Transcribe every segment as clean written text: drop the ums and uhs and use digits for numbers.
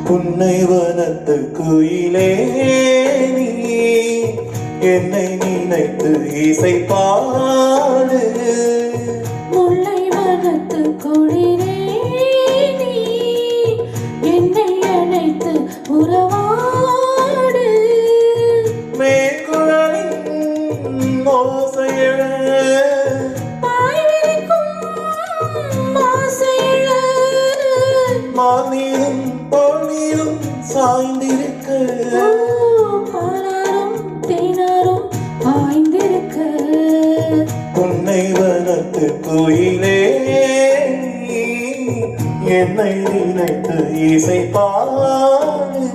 புன்னை வனத்து குயிலே நீ என்னை நினைத்து இசை பாடு. முல்லை வனத்து குயிலே நீ என்னை அழைத்து உறவாடு. மேற்குழலின் ஓசையழ மார்நீரும் பொன்னீரும் சாய்ந்திருக்க பாலாரும் தேனாரும் பாய்ந்திருக்க. புன்னை வனத்து குயிலே என்னை நினைத்து இசை பாடு.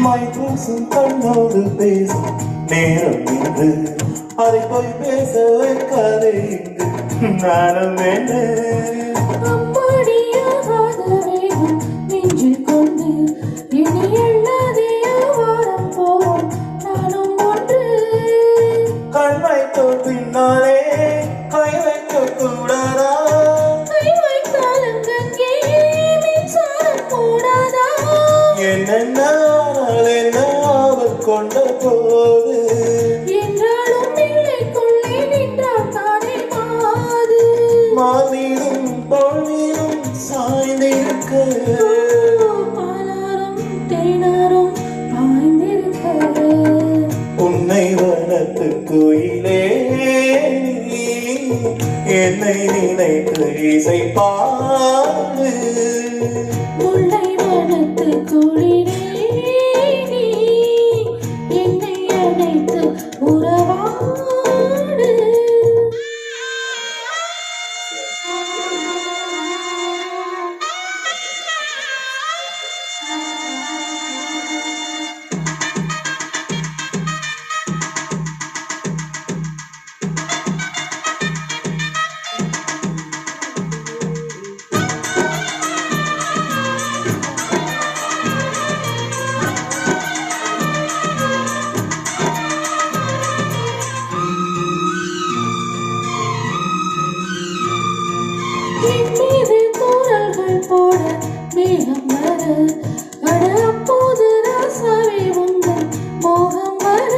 மைபூசும் கண்ணோடு பேசும் நேரம் என்று அதை போய் பேச வைக்காதே இங்கு நானும் என்று. அப்படியாகாத வேகம் நெஞ்சு கொண்டு இனி எண்ணாதே வாரம் போம் நானும் ஒன்று. கண் வைத்த பின்னாலே கை வைக்க கூடாதா? கை வைத்தால் அங்கங்கே மின்சாரம் போடாதா? என்னென்ன என்ன அவர் கொண்ட போது என்றாலும் பிள்ளைக்குள்ளே நின்றால் தானே மாது. மார்நீரும் பொன்னீரும் சாய்ந்திருக்க பாலாரும் தேனாரும் பாய்ந்திருக்க. உன்னை வனத்து குயிலே என்னை நினைத்து இசை பாடு. முல்லை வனத்து குயிலே நீ என்னை அழைத்து உறவாடு. என் மீது தூறல்கள் போட மேகம் வர, அட அப்போது ராசாவே உங்கள் மோகம் வர.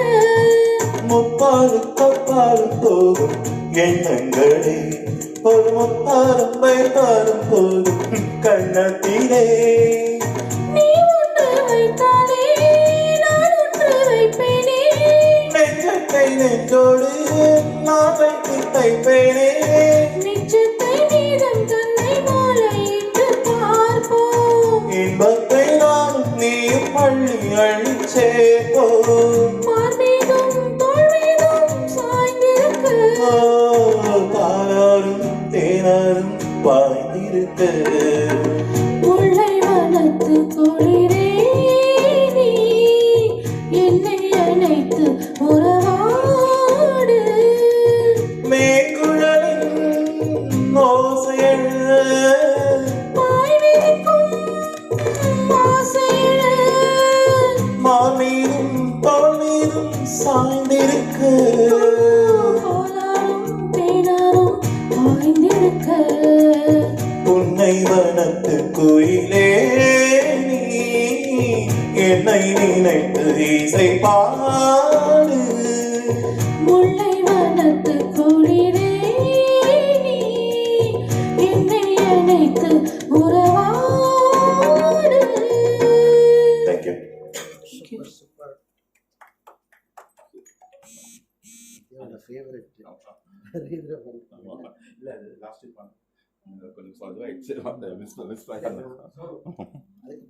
முப்பாறு கப்பாறு போகும் எண்ணங்களே ஒரு முப்பாரம் வைத்தாலும் போதும் கண்ணத்திலே. நீ ஒன்று வைத்தாலே நான் ஒன்று வைப்பேனே. நெஞ்சத்தை நெஞ்சோடு நான் வைத்து தைப்பேனே. நிச்சத்தை நீதம் தன்னை மாலையிட்டு பார்ப்போம். இன்பத்தை நானும் நீயும் அள்ளி அள்ளி சேர்ப்போம். மார்மீதும் தோள்மீதும் சாய்ந்திருக்க. பாலாரும் தேனாரும் பாய்ந்திருக்க. முல்லை வனத்து குளிரே நீ என்னை அழைத்து உறவாடு. மேற்குழலின் ஓசையழ பாய்விரிக்கும் ஆசையில மார்நீரும் பொன்னீரும் சாய்ந்திருக்க. பாலாரும் தேனாரும் பாய்ந்திருக்க. உன்னை வனத்து குயிலே நீ என்னை நினைத்து இசை பாடு. முல்லை வனத்து குளிரே நீ என்னை அழைத்து உறவாடு. Thank you. Thank you. என்னோட ஃபேவரட் இல்லை லாஸ்ட் கொஞ்சம் அதுவாகிடுச்சு மிஸ் பண்ண அதுக்கு